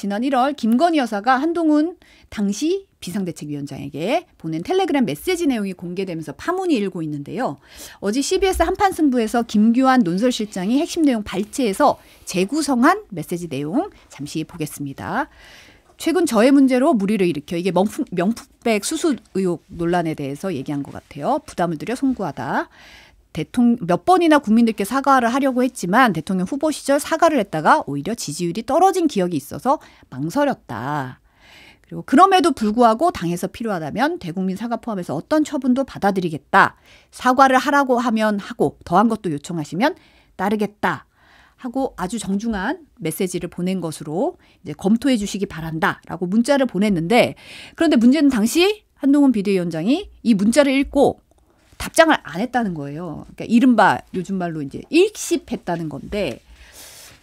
지난 1월 김건희 여사가 한동훈 당시 비상대책위원장에게 보낸 텔레그램 메시지 내용이 공개되면서 파문이 일고 있는데요. 어제 CBS 한판 승부에서 김규환 논설실장이 핵심 내용 발췌해서 재구성한 메시지 내용 잠시 보겠습니다. 최근 저해 문제로 물의를 일으켜 이게 명품백 수수 의혹 논란에 대해서 얘기한 것 같아요. 부담을 드려 송구하다. 몇 번이나 국민들께 사과를 하려고 했지만 대통령 후보 시절 사과를 했다가 오히려 지지율이 떨어진 기억이 있어서 망설였다. 그리고 그럼에도 불구하고 당에서 필요하다면 대국민 사과 포함해서 어떤 처분도 받아들이겠다. 사과를 하라고 하면 하고 더한 것도 요청하시면 따르겠다. 하고 아주 정중한 메시지를 보낸 것으로 이제 검토해 주시기 바란다라고 문자를 보냈는데 그런데 문제는 당시 한동훈 비대위원장이 이 문자를 읽고 답장을 안 했다는 거예요. 그러니까 이른바 요즘 말로 이제 일십했다는 건데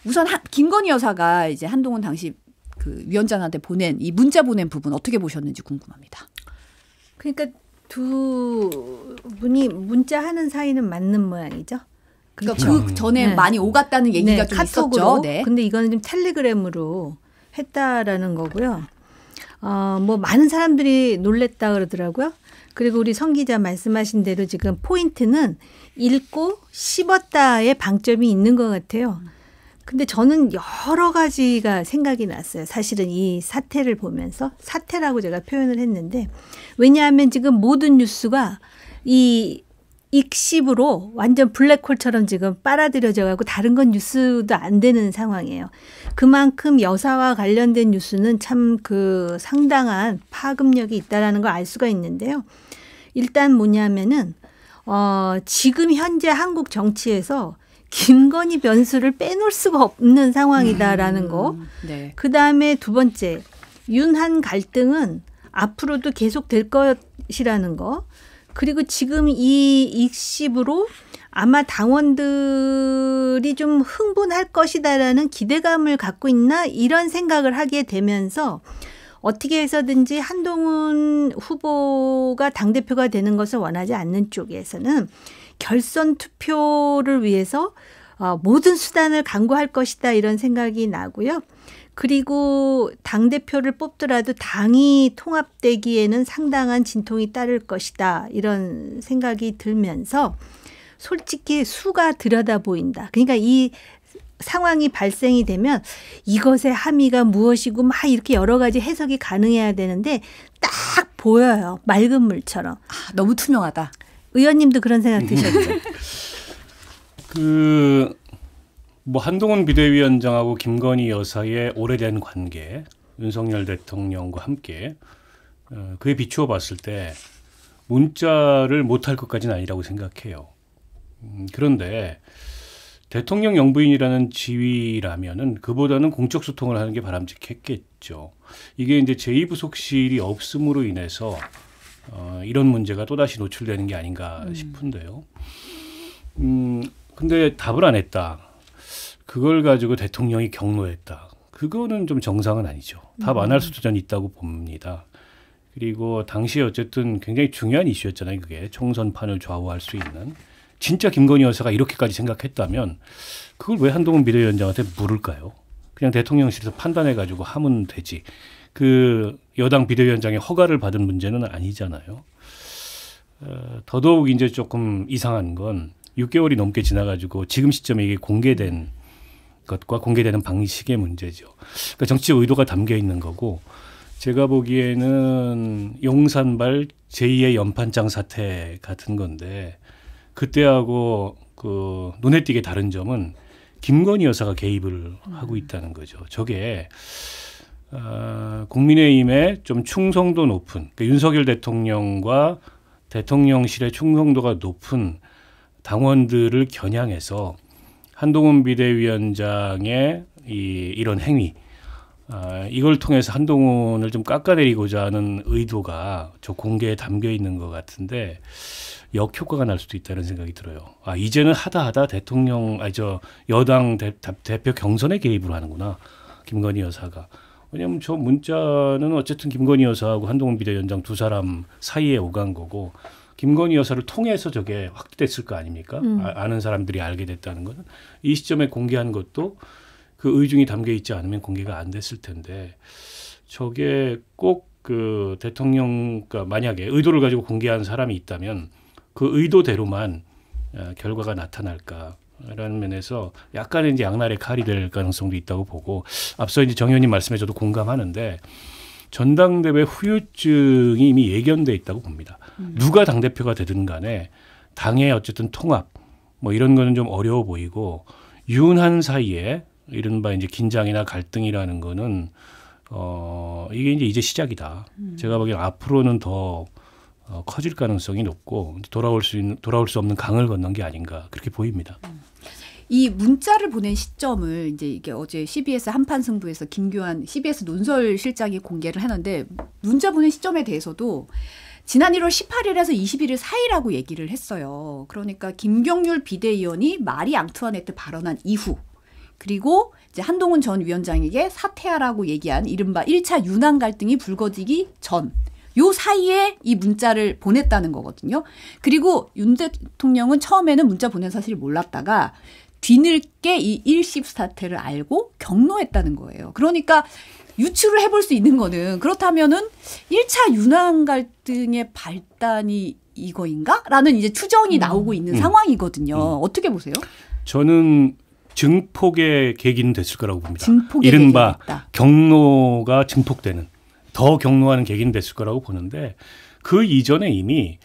우선 김건희 여사가 이제 한동훈 당시 그 위원장한테 보낸 이 문자 보낸 부분 어떻게 보셨는지 궁금합니다. 그러니까 두 분이 문자하는 사이는 맞는 모양이죠. 그러니까 그 전에 네. 많이 오갔다는 얘기가 좀 카톡으로. 있었죠. 네. 근데 이거는 좀 텔레그램으로 했다라는 거고요. 뭐 많은 사람들이 놀랬다 그러더라고요. 그리고 우리 성 기자 말씀하신 대로 지금 포인트는 읽고 씹었다의 방점이 있는 것 같아요. 근데 저는 여러 가지가 생각이 났어요. 사실은 이 사태를 보면서 사태라고 제가 표현을 했는데 왜냐하면 지금 모든 뉴스가 이 익십으로 완전 블랙홀처럼 지금 빨아들여져 가고 다른 건 뉴스도 안 되는 상황이에요. 그만큼 여사와 관련된 뉴스는 참 그 상당한 파급력이 있다라는 걸 알 수가 있는데요. 일단 뭐냐면은 지금 현재 한국 정치에서 김건희 변수를 빼놓을 수가 없는 상황이다라는 거. 네. 그다음에 두 번째 윤한 갈등은 앞으로도 계속될 것이라는 거. 그리고 지금 이 익십으로 아마 당원들이 좀 흥분할 것이다라는 기대감을 갖고 있나 이런 생각을 하게 되면서 어떻게 해서든지 한동훈 후보가 당대표가 되는 것을 원하지 않는 쪽에서는 결선 투표를 위해서 모든 수단을 강구할 것이다 이런 생각이 나고요. 그리고 당대표를 뽑더라도 당이 통합되기에는 상당한 진통이 따를 것이다 이런 생각이 들면서 솔직히 수가 들여다 보인다. 그러니까 이 상황이 발생이 되면 이것의 함의가 무엇이고 막 이렇게 여러 가지 해석이 가능해야 되는데 딱 보여요. 맑은 물처럼. 너무 투명하다. 의원님도 그런 생각 드셨죠? 뭐 한동훈 비대위원장하고 김건희 여사의 오래된 관계, 윤석열 대통령과 함께 그에 비추어 봤을 때 문자를 못할 것까지는 아니라고 생각해요. 그런데 대통령 영부인이라는 지위라면은 그보다는 공적 소통을 하는 게 바람직했겠죠. 이게 이제 제2부속실이 없음으로 인해서 이런 문제가 또다시 노출되는 게 아닌가 싶은데요. 근데 답을 안 했다. 그걸 가지고 대통령이 경로했다. 그거는 좀 정상은 아니죠. 답 안 할 수도 전 있다고 봅니다. 그리고 당시에 어쨌든 굉장히 중요한 이슈였잖아요. 그게 총선판을 좌우할 수 있는. 진짜 김건희 여사가 이렇게까지 생각했다면 그걸 왜 한동훈 비대위원장한테 물을까요? 그냥 대통령실에서 판단해가지고 하면 되지. 그 여당 비대위원장의 허가를 받은 문제는 아니잖아요. 더더욱 이제 조금 이상한 건 6개월이 넘게 지나가지고 지금 시점에 이게 공개된 것과 공개되는 방식의 문제죠. 그러니까 정치 의도가 담겨 있는 거고 제가 보기에는 용산발 제2의 연판장 사태 같은 건데 그때하고 그 눈에 띄게 다른 점은 김건희 여사가 개입을 하고 있다는 거죠. 저게 국민의힘의 좀 충성도 높은 그러니까 윤석열 대통령과 대통령실의 충성도가 높은 당원들을 겨냥해서 한동훈 비대위원장의 이런 행위 이걸 통해서 한동훈을 좀 깎아내리고자 하는 의도가 저 공개에 담겨 있는 것 같은데 역효과가 날 수도 있다는 생각이 들어요. 이제는 하다 여당 대표 경선에 개입을 하는구나. 김건희 여사가. 왜냐하면 저 문자는 어쨌든 김건희 여사하고 한동훈 비대위원장 두 사람 사이에 오간 거고 김건희 여사를 통해서 저게 확대됐을 거 아닙니까? 아는 사람들이 알게 됐다는 것은 이 시점에 공개한 것도 그 의중이 담겨 있지 않으면 공개가 안 됐을 텐데 저게 꼭 그 대통령가 만약에 의도를 가지고 공개한 사람이 있다면 그 의도대로만 결과가 나타날까라는 면에서 약간의 이제 양날의 칼이 될 가능성도 있다고 보고 앞서 이제 정 의원님 말씀에 저도 공감하는데 전당대회 후유증이 이미 예견돼 있다고 봅니다. 누가 당대표가 되든 간에 당의 어쨌든 통합 뭐 이런 거는 좀 어려워 보이고 윤한 사이에 이른바 이제 긴장이나 갈등이라는 거는 이게 이제 시작이다. 제가 보기엔 앞으로는 더 커질 가능성이 높고 돌아올 수 없는 강을 건넌 게 아닌가 그렇게 보입니다. 이 문자를 보낸 시점을 이제 이게 어제 CBS 한판 승부에서 김규환 CBS 논설실장이 공개를 하는데 문자 보낸 시점에 대해서도 지난 1월 18일에서 21일 사이라고 얘기를 했어요. 그러니까 김경률 비대위원이 마리 앙투아네트 발언한 이후 그리고 이제 한동훈 전 위원장에게 사퇴하라고 얘기한 이른바 1차 윤한 갈등이 불거지기 전 요 사이에 이 문자를 보냈다는 거거든요. 그리고 윤 대통령은 처음에는 문자 보낸 사실을 몰랐다가 뒤늦게 이 일십 사태를 알고 경로했다는 거예요. 그러니까 유추를 해볼 수 있는 거는 그렇다면은 1차 윤한 갈등의 발단이 이거인가? 라는 이제 추정이 나오고 있는 상황이거든요. 어떻게 보세요? 저는 증폭의 계기는 됐을 거라고 봅니다. 증폭의 이른바 계기가 있다. 경로가 증폭되는 더 경로하는 계기는 됐을 거라고 보는데 그 이전에 이미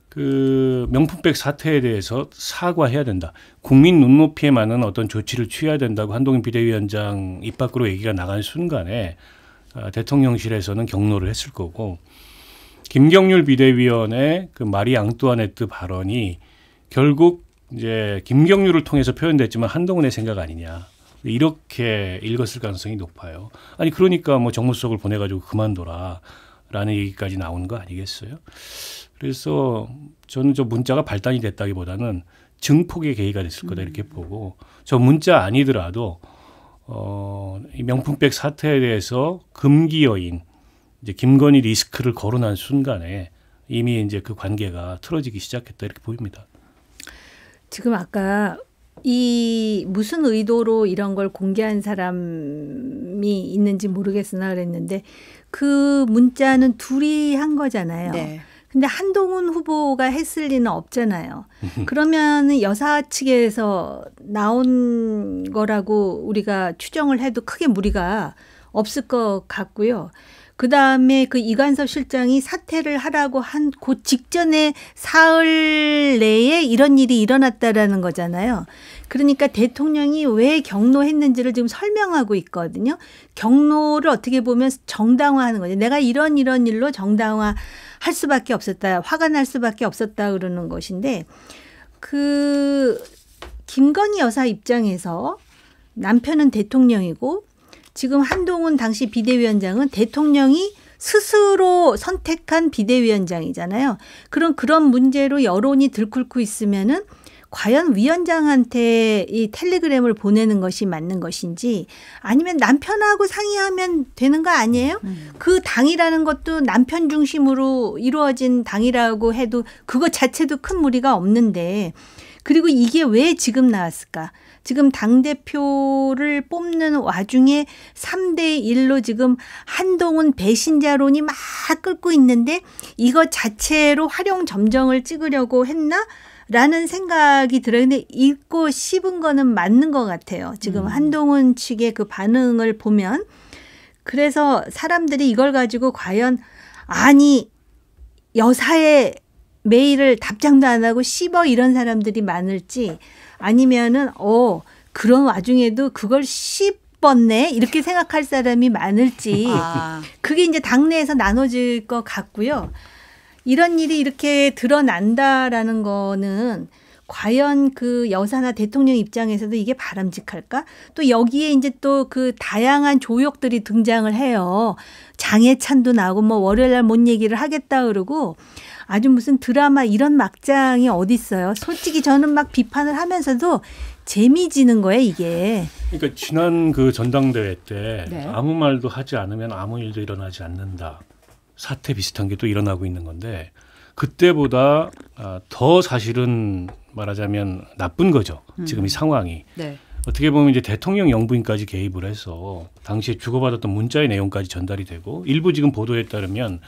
그 명품백 사태에 대해서 사과해야 된다. 국민 눈높이에 맞는 어떤 조치를 취해야 된다고 한동훈 비대위원장 입 밖으로 얘기가 나간 순간에 대통령실에서는 경로를 했을 거고 김경률 비대위원의 그 마리 앙뚜아네트 발언이 결국 이제 김경률을 통해서 표현됐지만 한동훈의 생각 아니냐. 이렇게 읽었을 가능성이 높아요. 아니 그러니까 뭐 정무수석을 보내가지고 그만둬라라는 얘기까지 나오는 거 아니겠어요? 그래서 저는 저 문자가 발단이 됐다기보다는 증폭의 계기가 됐을 거다 이렇게 보고 저 문자 아니더라도 이 명품백 사태에 대해서 금기 여인 이제 김건희 리스크를 거론한 순간에 이미 이제 그 관계가 틀어지기 시작했다 이렇게 보입니다. 지금 아까 이 무슨 의도로 이런 걸 공개한 사람이 있는지 모르겠으나 그랬는데 그 문자는 둘이 한 거잖아요. 네. 근데 한동훈 후보가 했을 리는 없잖아요. 그러면 여사 측에서 나온 거라고 우리가 추정을 해도 크게 무리가 없을 것 같고요. 그다음에 그 이관섭 실장이 사퇴를 하라고 한 그 직전에 사흘 내에 이런 일이 일어났다라는 거잖아요. 그러니까 대통령이 왜 경로했는지를 지금 설명하고 있거든요. 경로를 어떻게 보면 정당화하는 거죠. 내가 이런 일로 정당화할 수밖에 없었다. 화가 날 수밖에 없었다 그러는 것인데 그 김건희 여사 입장에서 남편은 대통령이고 지금 한동훈 당시 비대위원장은 대통령이 스스로 선택한 비대위원장이잖아요. 그런 문제로 여론이 들끓고 있으면은 과연 위원장한테 이 텔레그램을 보내는 것이 맞는 것인지 아니면 남편하고 상의하면 되는 거 아니에요? 그 당이라는 것도 남편 중심으로 이루어진 당이라고 해도 그것 자체도 큰 무리가 없는데 그리고 이게 왜 지금 나왔을까? 지금 당대표를 뽑는 와중에 3대 1로 지금 한동훈 배신자론이 막 끓고 있는데 이것 자체로 활용 점정을 찍으려고 했나? 라는 생각이 들어요. 근데 읽고 씹은 거는 맞는 것 같아요. 지금 한동훈 측의 그 반응을 보면. 그래서 사람들이 이걸 가지고 과연 아니 여사의 메일을 답장도 안 하고 씹어 이런 사람들이 많을지 아니면은 그런 와중에도 그걸 씹었네 이렇게 생각할 사람이 많을지 그게 이제 당내에서 나눠질 것 같고요. 이런 일이 이렇게 드러난다라는 거는 과연 그 여사나 대통령 입장에서도 이게 바람직할까? 또 여기에 이제 또 그 다양한 조욕들이 등장을 해요. 장해찬도 나오고 뭐 월요일 날 뭔 얘기를 하겠다 그러고 아주 무슨 드라마 이런 막장이 어디 있어요. 솔직히 저는 막 비판을 하면서도 재미지는 거예요, 이게. 그러니까 지난 그 전당대회 때 네. 아무 말도 하지 않으면 아무 일도 일어나지 않는다. 사태 비슷한 게 또 일어나고 있는 건데 그때보다 더 사실은 말하자면 나쁜 거죠. 지금 이 상황이. 네. 어떻게 보면 이제 대통령 영부인까지 개입을 해서 당시에 주고받았던 문자의 내용까지 전달이 되고 일부 지금 보도에 따르면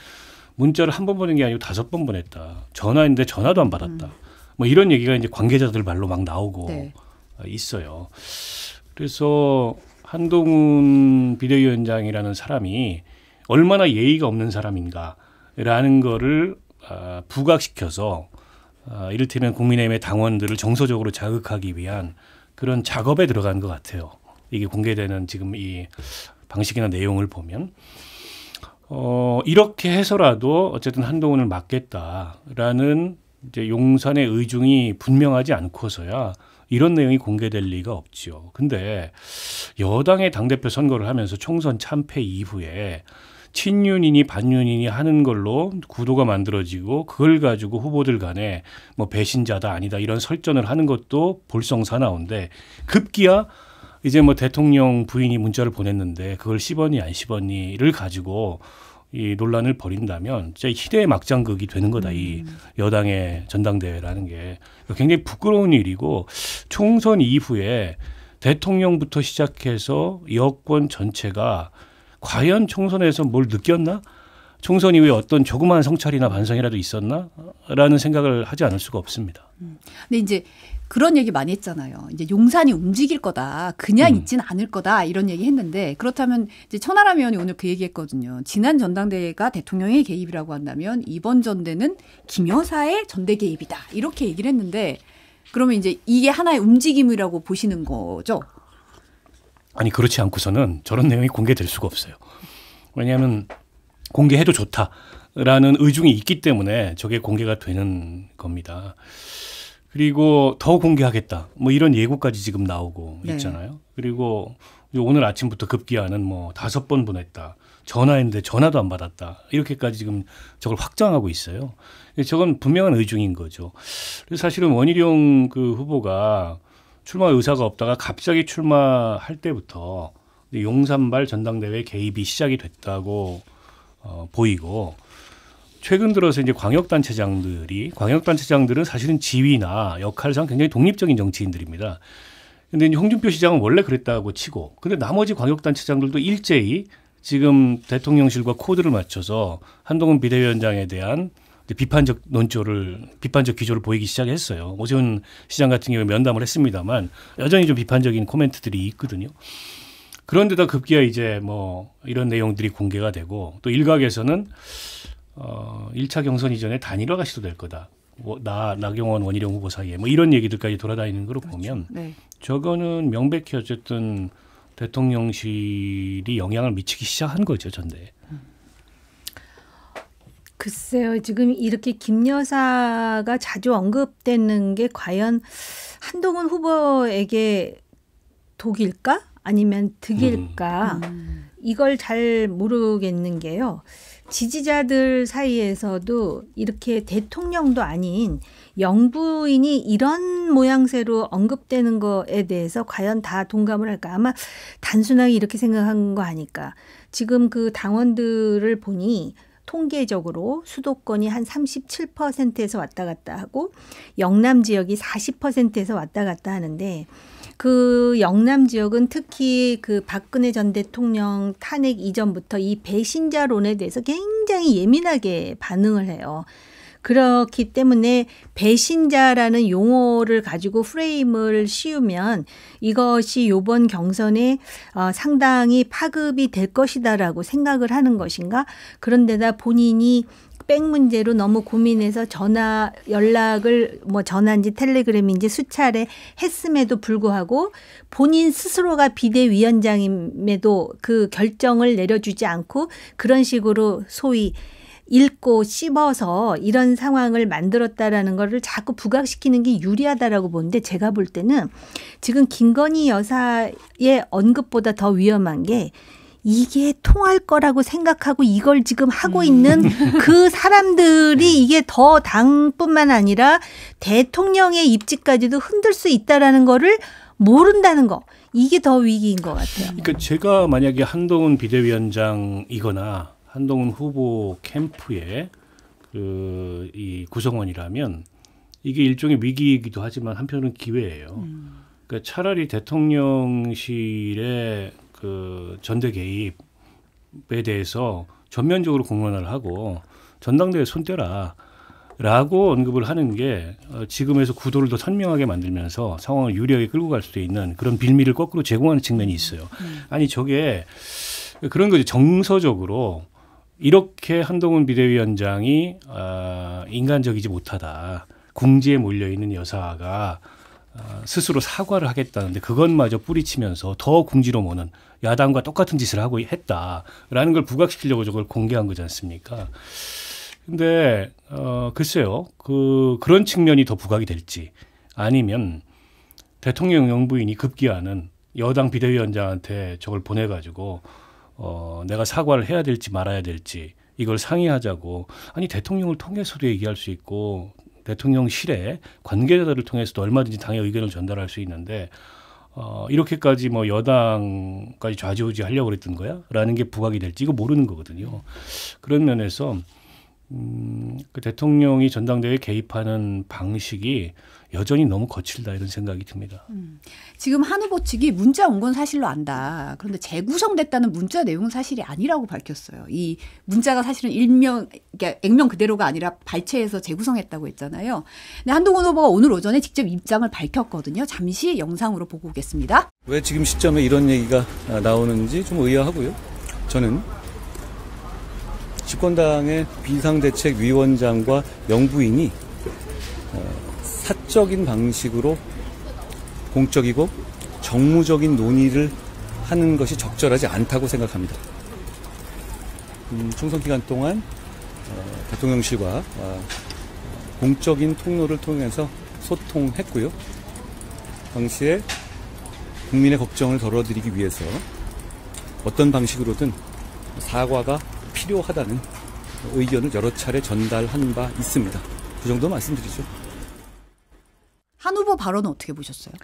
문자를 한 번 보낸 게 아니고 5번 보냈다. 전화했는데 전화도 안 받았다. 뭐 이런 얘기가 이제 관계자들 말로 막 나오고 네. 있어요. 그래서 한동훈 비대위원장이라는 사람이 얼마나 예의가 없는 사람인가라는 거를 부각시켜서 이를테면 국민의힘의 당원들을 정서적으로 자극하기 위한 그런 작업에 들어간 것 같아요. 이게 공개되는 지금 이 방식이나 내용을 보면 이렇게 해서라도 어쨌든 한동훈을 막겠다라는 이제 용산의 의중이 분명하지 않고서야 이런 내용이 공개될 리가 없죠. 근데 여당의 당대표 선거를 하면서 총선 참패 이후에 친윤이니 반윤이니 하는 걸로 구도가 만들어지고 그걸 가지고 후보들 간에 뭐 배신자다 아니다 이런 설전을 하는 것도 볼썽사나운데 급기야 이제 뭐 대통령 부인이 문자를 보냈는데 그걸 씹었니 안 씹었니를 가지고 이 논란을 벌인다면 진짜 희대의 막장극이 되는 거다. 이 여당의 전당대회라는 게 굉장히 부끄러운 일이고 총선 이후에 대통령부터 시작해서 여권 전체가 과연 총선에서 뭘 느꼈나? 총선 이후에 어떤 조그마한 성찰이나 반성이라도 있었나? 라는 생각을 하지 않을 수가 없습니다. 근데 이제 그런 얘기 많이 했잖아요. 이제 용산이 움직일 거다. 그냥 있지는 않을 거다. 이런 얘기 했는데 그렇다면 이제 천하람 의원이 오늘 그 얘기 했거든요. 지난 전당대회가 대통령의 개입이라고 한다면 이번 전대는 김 여사의 전대 개입이다. 이렇게 얘기를 했는데 그러면 이제 이게 하나의 움직임이라고 보시는 거죠? 아니 그렇지 않고서는 저런 내용이 공개될 수가 없어요. 왜냐하면 공개해도 좋다라는 의중이 있기 때문에 저게 공개가 되는 겁니다. 그리고 더 공개하겠다. 뭐 이런 예고까지 지금 나오고 있잖아요. 네. 그리고 오늘 아침부터 급기야는 뭐 5번 보냈다. 전화했는데 전화도 안 받았다. 이렇게까지 지금 저걸 확정하고 있어요. 저건 분명한 의중인 거죠. 그래서 사실은 원희룡 그 후보가 출마 의사가 없다가 갑자기 출마할 때부터 용산발 전당대회 개입이 시작이 됐다고 보이고 최근 들어서 이제 광역단체장들은 사실은 지위나 역할상 굉장히 독립적인 정치인들입니다. 근데 이제 홍준표 시장은 원래 그랬다고 치고 근데 나머지 광역단체장들도 일제히 지금 대통령실과 코드를 맞춰서 한동훈 비대위원장에 대한 비판적 기조를 보이기 시작했어요. 오세훈 시장 같은 경우에 면담을 했습니다만 여전히 좀 비판적인 코멘트들이 있거든요. 그런데다 급기야 이제 뭐 이런 내용들이 공개가 되고 또 일각에서는 1차 경선 이전에 단일화가 시도될 거다. 나경원, 원희룡 후보 사이에 뭐 이런 얘기들까지 돌아다니는 걸 그렇죠. 보면 네. 저거는 명백히 어쨌든 대통령실이 영향을 미치기 시작한 거죠. 전대에. 글쎄요. 지금 이렇게 김 여사가 자주 언급되는 게 과연 한동훈 후보에게 독일까? 아니면 득일까? 이걸 잘 모르겠는 게요. 지지자들 사이에서도 이렇게 대통령도 아닌 영부인이 이런 모양새로 언급되는 거에 대해서 과연 다 동감을 할까? 아마 단순하게 이렇게 생각한 거 아닐까. 지금 그 당원들을 보니 통계적으로 수도권이 한 37%에서 왔다 갔다 하고 영남 지역이 40%에서 왔다 갔다 하는데 그 영남 지역은 특히 그 박근혜 전 대통령 탄핵 이전부터 이 배신자론에 대해서 굉장히 예민하게 반응을 해요. 그렇기 때문에 배신자라는 용어를 가지고 프레임을 씌우면 이것이 이번 경선에 상당히 파급이 될 것이다라고 생각을 하는 것인가? 그런데다 본인이 백 문제로 너무 고민해서 전화 연락을 뭐 전화인지 텔레그램인지 수차례 했음에도 불구하고 본인 스스로가 비대위원장임에도 그 결정을 내려주지 않고 그런 식으로 소위 읽고 씹어서 이런 상황을 만들었다라는 거를 자꾸 부각시키는 게 유리하다라고 보는데 제가 볼 때는 지금 김건희 여사의 언급보다 더 위험한 게 이게 통할 거라고 생각하고 이걸 지금 하고 있는 그 사람들이 이게 더 당뿐만 아니라 대통령의 입지까지도 흔들 수 있다라는 거를 모른다는 거. 이게 더 위기인 것 같아요. 그러니까 제가 만약에 한동훈 비대위원장이거나 한동훈 후보 캠프의 이 구성원이라면 이게 일종의 위기이기도 하지만 한편으로는 기회예요. 그러니까 그러니까 차라리 대통령실의 그 전대 개입에 대해서 전면적으로 공론화를 하고 전당대회 손 떼라. 라고 언급을 하는 게 지금에서 구도를 더 선명하게 만들면서 상황을 유리하게 끌고 갈 수도 있는 그런 빌미를 거꾸로 제공하는 측면이 있어요. 아니 저게 그런 거지. 정서적으로 이렇게 한동훈 비대위원장이 인간적이지 못하다. 궁지에 몰려있는 여사가 스스로 사과를 하겠다는데 그것마저 뿌리치면서 더 궁지로 모는 야당과 똑같은 짓을 하고 했다라는 걸 부각시키려고 저걸 공개한 거지 않습니까? 근데 글쎄요. 그런 측면이 더 부각이 될지 아니면 대통령 영부인이 급기야는 여당 비대위원장한테 저걸 보내가지고 내가 사과를 해야 될지 말아야 될지 이걸 상의하자고 아니 대통령을 통해서도 얘기할 수 있고 대통령실에 관계자들을 통해서도 얼마든지 당의 의견을 전달할 수 있는데 이렇게까지 뭐 여당까지 좌지우지 하려고 그랬던 거야? 라는 게 부각이 될지 이거 모르는 거거든요. 그런 면에서 그 대통령이 전당대회에 개입하는 방식이 여전히 너무 거칠다 이런 생각이 듭니다. 지금 한 후보 측이 문자 온 건 사실로 안다. 그런데 재구성됐다는 문자 내용은 사실이 아니라고 밝혔어요. 이 문자가 사실은 그러니까 액면 그대로가 아니라 발췌해서 재구성했다고 했잖아요. 근데 한동훈 후보가 오늘 오전에 직접 입장을 밝혔거든요. 잠시 영상으로 보고 오겠습니다. 왜 지금 시점에 이런 얘기가 나오는지 좀 의아하고요. 저는 집권당의 비상대책위원장과 영부인이 사적인 방식으로 공적이고 정무적인 논의를 하는 것이 적절하지 않다고 생각합니다. 총선 기간 동안 대통령실과 공적인 통로를 통해서 소통했고요. 당시에 국민의 걱정을 덜어드리기 위해서 어떤 방식으로든 사과가 필요하다는 의견을 여러 차례 전달한 바 있습니다. 그 정도 말씀드리죠. 한 후보 발언은 어떻게 보셨어요?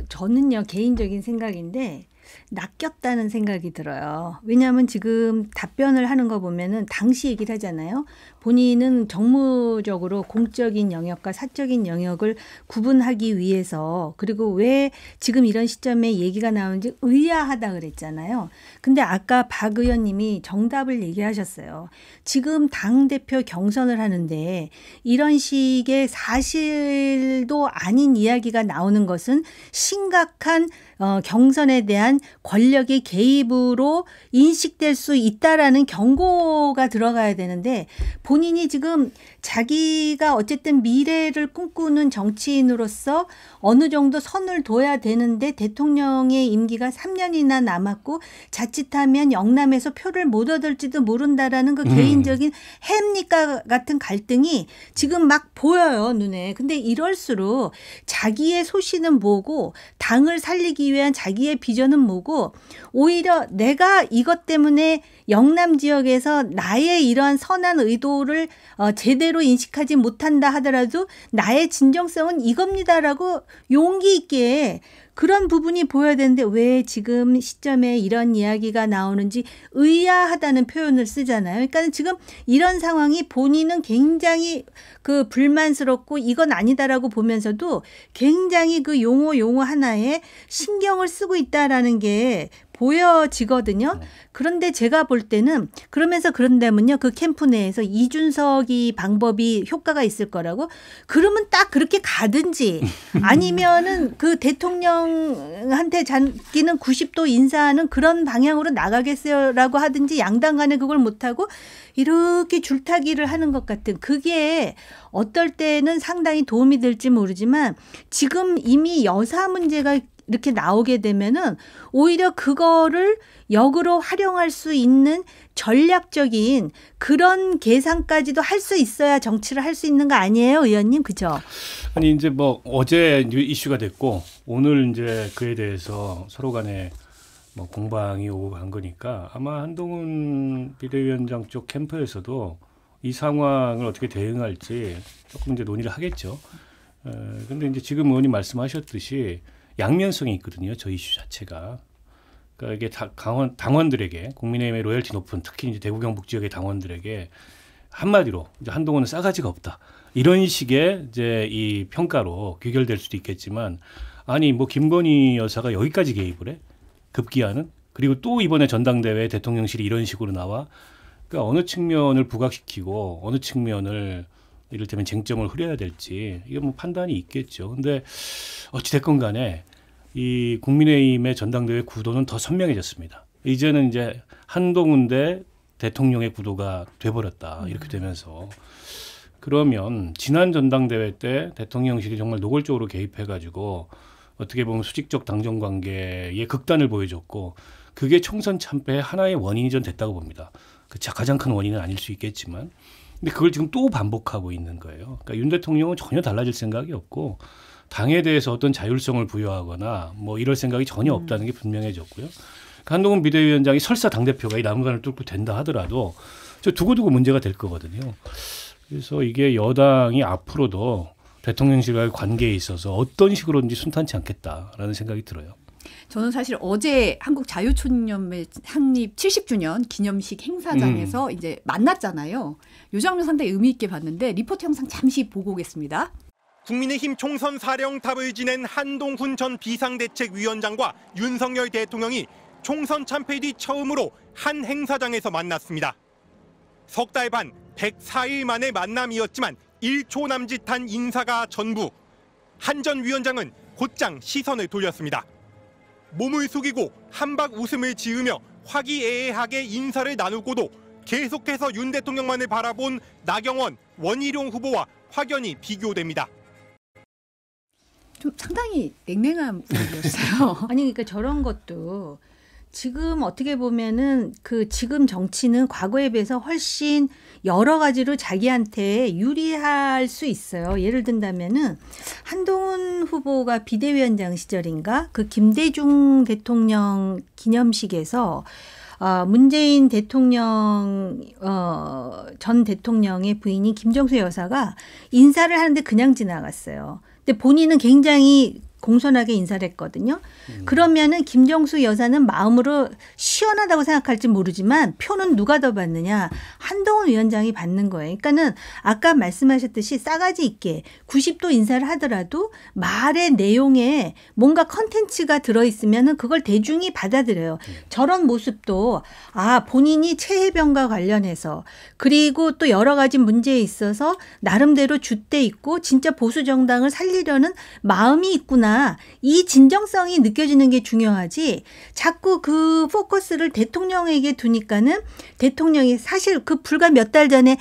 저는요 개인적인 생각인데 낚였다는 생각이 들어요. 왜냐하면 지금 답변을 하는 거 보면은 당시 얘기를 하잖아요. 본인은 정무적으로 공적인 영역과 사적인 영역을 구분하기 위해서 그리고 왜 지금 이런 시점에 얘기가 나오는지 의아하다 그랬잖아요. 근데 아까 박 의원님이 정답을 얘기하셨어요. 지금 당대표 경선을 하는데 이런 식의 사실도 아닌 이야기가 나오는 것은 심각한 경선에 대한 권력의 개입으로 인식될 수 있다라는 경고가 들어가야 되는데 본인이 지금 자기가 어쨌든 미래를 꿈꾸는 정치인으로서 어느 정도 선을 둬야 되는데 대통령의 임기가 3년이나 남았고 자칫하면 영남에서 표를 못 얻을지도 모른다라는 그 개인적인 해입니까 같은 갈등이 지금 막 보여요, 눈에. 근데 이럴수록 자기의 소신은 뭐고 당을 살리기 위한 자기의 비전은 뭐고 오히려 내가 이것 때문에 영남 지역에서 나의 이러한 선한 의도를 제대로 인식하지 못한다 하더라도 나의 진정성은 이겁니다라고 용기 있게 그런 부분이 보여야 되는데 왜 지금 시점에 이런 이야기가 나오는지 의아하다는 표현을 쓰잖아요. 그러니까 지금 이런 상황이 본인은 굉장히 그 불만스럽고 이건 아니다라고 보면서도 굉장히 그 용어 하나에 신경을 쓰고 있다라는 게 보여지거든요. 그런데 제가 볼 때는 그런다면요. 그 캠프 내에서 이준석이 방법이 효과가 있을 거라고 그러면 딱 그렇게 가든지 아니면은 그 대통령한테 자기는 90도 인사하는 그런 방향으로 나가겠어요라고 하든지 양당 간에 그걸 못하고 이렇게 줄타기를 하는 것 같은 그게 어떨 때는 상당히 도움이 될지 모르지만 지금 이미 여사 문제가 이렇게 나오게 되면은 오히려 그거를 역으로 활용할 수 있는 전략적인 그런 계산까지도 할 수 있어야 정치를 할 수 있는 거 아니에요, 의원님? 그죠? 아니 이제 뭐 어제 이슈가 됐고 오늘 이제 그에 대해서 서로 간에 뭐 공방이 오고 간 거니까 아마 한동훈 비대위원장 쪽 캠프에서도 이 상황을 어떻게 대응할지 조금 이제 논의를 하겠죠. 근데 이제 지금 의원님 말씀하셨듯이 양면성이 있거든요. 저 이슈 자체가. 그러니까 이게 당원들에게 국민의힘의 로열티 높은 특히 이제 대구 경북 지역의 당원들에게 한마디로 이제 한동훈은 싸가지가 없다. 이런 식의 이제 이 평가로 귀결될 수도 있겠지만 아니 뭐 김건희 여사가 여기까지 개입을 해? 급기야는? 그리고 또 이번에 전당대회 대통령실이 이런 식으로 나와? 그러니까 어느 측면을 부각시키고 어느 측면을 이를테면 쟁점을 흐려야 될지 이게 뭐 판단이 있겠죠. 근데 어찌됐건 간에 이 국민의힘의 전당대회 구도는 더 선명해졌습니다. 이제는 이제 한동훈 대 대통령의 구도가 돼버렸다. 이렇게 되면서 그러면 지난 전당대회 때 대통령실이 정말 노골적으로 개입해가지고 어떻게 보면 수직적 당정 관계의 극단을 보여줬고 그게 총선 참패의 하나의 원인이 전 됐다고 봅니다. 그 가장 큰 원인은 아닐 수 있겠지만 근데 그걸 지금 또 반복하고 있는 거예요. 그러니까 윤 대통령은 전혀 달라질 생각이 없고 당에 대해서 어떤 자율성을 부여하거나 뭐 이럴 생각이 전혀 없다는 게 분명해졌고요. 한동훈 비대위원장이 설사 당대표가 이 난관을 뚫고 된다 하더라도 저 두고두고 문제가 될 거거든요. 그래서 이게 여당이 앞으로도 대통령실과의 관계에 있어서 어떤 식으로든지 순탄치 않겠다라는 생각이 들어요. 저는 사실 어제 한국자유촌연맹 창립 70주년 기념식 행사장에서 이제 만났잖아요. 이 장면 상당히 의미 있게 봤는데 리포트 영상 잠시 보고 오겠습니다. 국민의힘 총선 사령탑을 지낸 한동훈 전 비상대책위원장과 윤석열 대통령이 총선 참패 뒤 처음으로 한 행사장에서 만났습니다. 석 달 반 104일 만의 만남이었지만 1초 남짓한 인사가 전부. 한 전 위원장은 곧장 시선을 돌렸습니다. 몸을 숙이고 한박 웃음을 지으며 화기애애하게 인사를 나누고도 계속해서 윤 대통령만을 바라본 나경원, 원희룡 후보와 확연히 비교됩니다. 좀 상당히 냉랭한 분위기였어요. 아니 그러니까 저런 것도 지금 어떻게 보면은 그 지금 정치는 과거에 비해서 훨씬 여러 가지로 자기한테 유리할 수 있어요. 예를 든다면은 한동훈 후보가 비대위원장 시절인가 그 김대중 대통령 기념식에서 문재인 대통령 전 대통령의 부인인 김정수 여사가 인사를 하는데 그냥 지나갔어요. 근데 본인은 굉장히 공손하게 인사를 했거든요. 그러면은 김정수 여사는 마음으로 시원하다고 생각할지 모르지만 표는 누가 더 받느냐? 한동훈 위원장이 받는 거예요. 그러니까는 아까 말씀하셨듯이 싸가지 있게 90도 인사를 하더라도 말의 내용에 뭔가 컨텐츠가 들어있으면은 그걸 대중이 받아들여요. 저런 모습도 본인이 최혜병과 관련해서 그리고 또 여러 가지 문제에 있어서 나름대로 줏대 있고 진짜 보수 정당을 살리려는 마음이 있구나. 이 진정성이 느껴지는 게 중요하지 자꾸 그 포커스를 대통령에게 두니까는 대통령이 사실 그 불과 몇 달 전에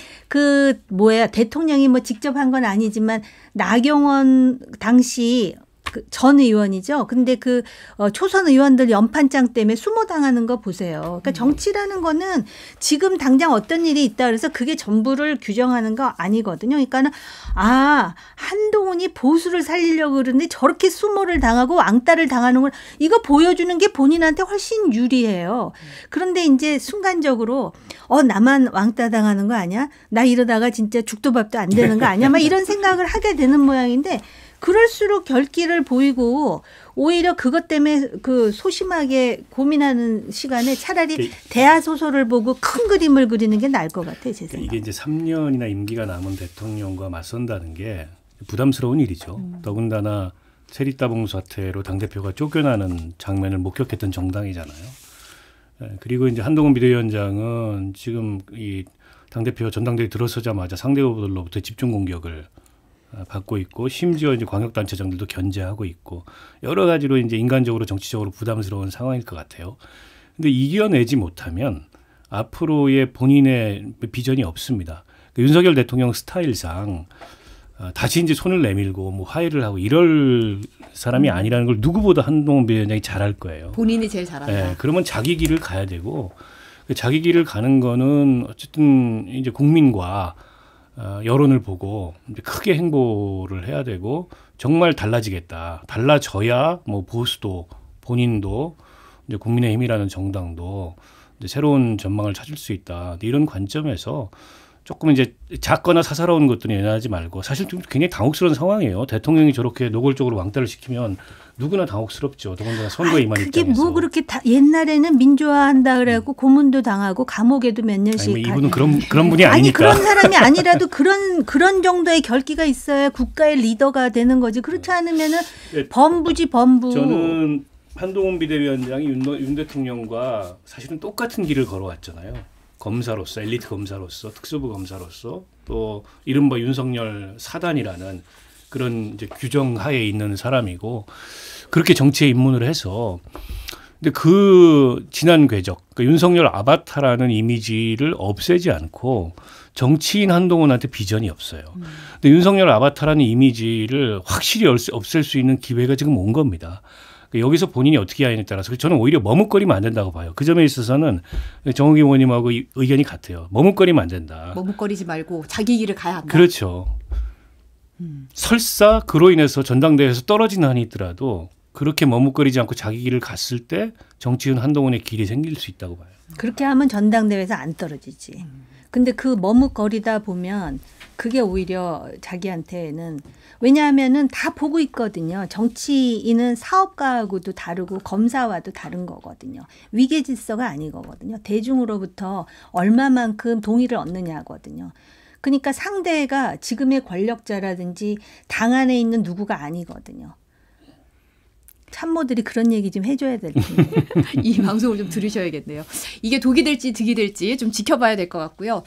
대통령이 뭐 직접 한 건 아니지만 나경원 당시 전 의원이죠. 근데 초선 의원들 연판장 때문에 수모당하는 거 보세요. 그러니까 정치라는 거는 지금 당장 어떤 일이 있다 그래서 그게 전부를 규정하는 거 아니거든요. 그러니까는 한동훈이 보수를 살리려고 그러는데 저렇게 수모를 당하고 왕따를 당하는 걸 이거 보여주는 게 본인한테 훨씬 유리해요. 그런데 이제 순간적으로 나만 왕따 당하는 거 아니야? 나 이러다가 진짜 죽도 밥도 안 되는 거 아니야? 막 이런 생각을 하게 되는 모양인데 그럴수록 결기를 보이고 오히려 그것 때문에 소심하게 고민하는 시간에 차라리 대하소설을 보고 큰 그림을 그리는 게 나을 것 같아요. 제 생각. 이게 이제 3년이나 임기가 남은 대통령과 맞선다는 게 부담스러운 일이죠. 더군다나 체리따봉 사태로 당대표가 쫓겨나는 장면을 목격했던 정당이잖아요. 그리고 이제 한동훈 비대위원장은 지금 이 당대표 전당대회 들어서자마자 상대 후보들로부터 집중 공격을 받고 있고 심지어 이제 광역단체장들도 견제하고 있고 여러 가지로 이제 인간적으로 정치적으로 부담스러운 상황일 것 같아요. 근데 이겨내지 못하면 앞으로의 본인의 비전이 없습니다. 윤석열 대통령 스타일상 다시 이제 손을 내밀고 뭐 화해를 하고 이럴 사람이 아니라는 걸 누구보다 한동훈 비대위원장이 잘할 거예요. 본인이 제일 잘한다. 네, 그러면 자기 길을 가야 되고 자기 길을 가는 거는 어쨌든 이제 국민과 여론을 보고 이제 크게 행보를 해야 되고 정말 달라지겠다. 달라져야 뭐 보수도 본인도 이제 국민의힘이라는 정당도 이제 새로운 전망을 찾을 수 있다. 이런 관점에서 조금 이제 작거나 사사로운 것들은 연연하지 말고 사실 좀 굉장히 당혹스러운 상황이에요. 대통령이 저렇게 노골적으로 왕따를 시키면 누구나 당혹스럽죠. 더군다나 선거에 임한 그게 입장에서. 뭐 그렇게 옛날에는 민주화한다 그래갖고 고문도 당하고 감옥에도 몇 년씩. 아니, 뭐 이분은 그런 분이 아니 아니니까. 그런 사람이 아니라도 그런 정도의 결기가 있어야 국가의 리더가 되는 거지. 그렇지 않으면은 네. 범부지 범부. 저는 한동훈 비대위원장이 윤 대통령과 사실은 똑같은 길을 걸어왔잖아요. 검사로서, 엘리트 검사로서, 특수부 검사로서, 또 이른바 윤석열 사단이라는 그런 이제 규정 하에 있는 사람이고, 그렇게 정치에 입문을 해서, 근데 그 지난 궤적, 그러니까 윤석열 아바타라는 이미지를 없애지 않고 정치인 한동훈한테 비전이 없어요. 근데 윤석열 아바타라는 이미지를 확실히 없앨 수 있는 기회가 지금 온 겁니다. 여기서 본인이 어떻게 하느냐에 따라서 저는 오히려 머뭇거리면 안 된다고 봐요. 그 점에 있어서는 정욱이 의원님하고 의견이 같아요. 머뭇거리면 안 된다. 머뭇거리지 말고 자기 길을 가야 한다. 그렇죠. 설사 그로 인해서 전당대회에서 떨어지는 한이 있더라도 그렇게 머뭇거리지 않고 자기 길을 갔을 때 정치인 한동훈의 길이 생길 수 있다고 봐요. 그렇게 하면 전당대회에서 안 떨어지지. 근데 그 머뭇거리다 보면 그게 오히려 자기한테는, 왜냐하면은 다 보고 있거든요. 정치인은 사업가하고도 다르고 검사와도 다른 거거든요. 위계 질서가 아니거든요. 대중으로부터 얼마만큼 동의를 얻느냐거든요. 그러니까 상대가 지금의 권력자라든지 당 안에 있는 누구가 아니거든요. 참모들이 그런 얘기 좀 해줘야 될 텐데. 이 방송을 좀 들으셔야겠네요. 이게 독이 될지 득이 될지 좀 지켜봐야 될 것 같고요.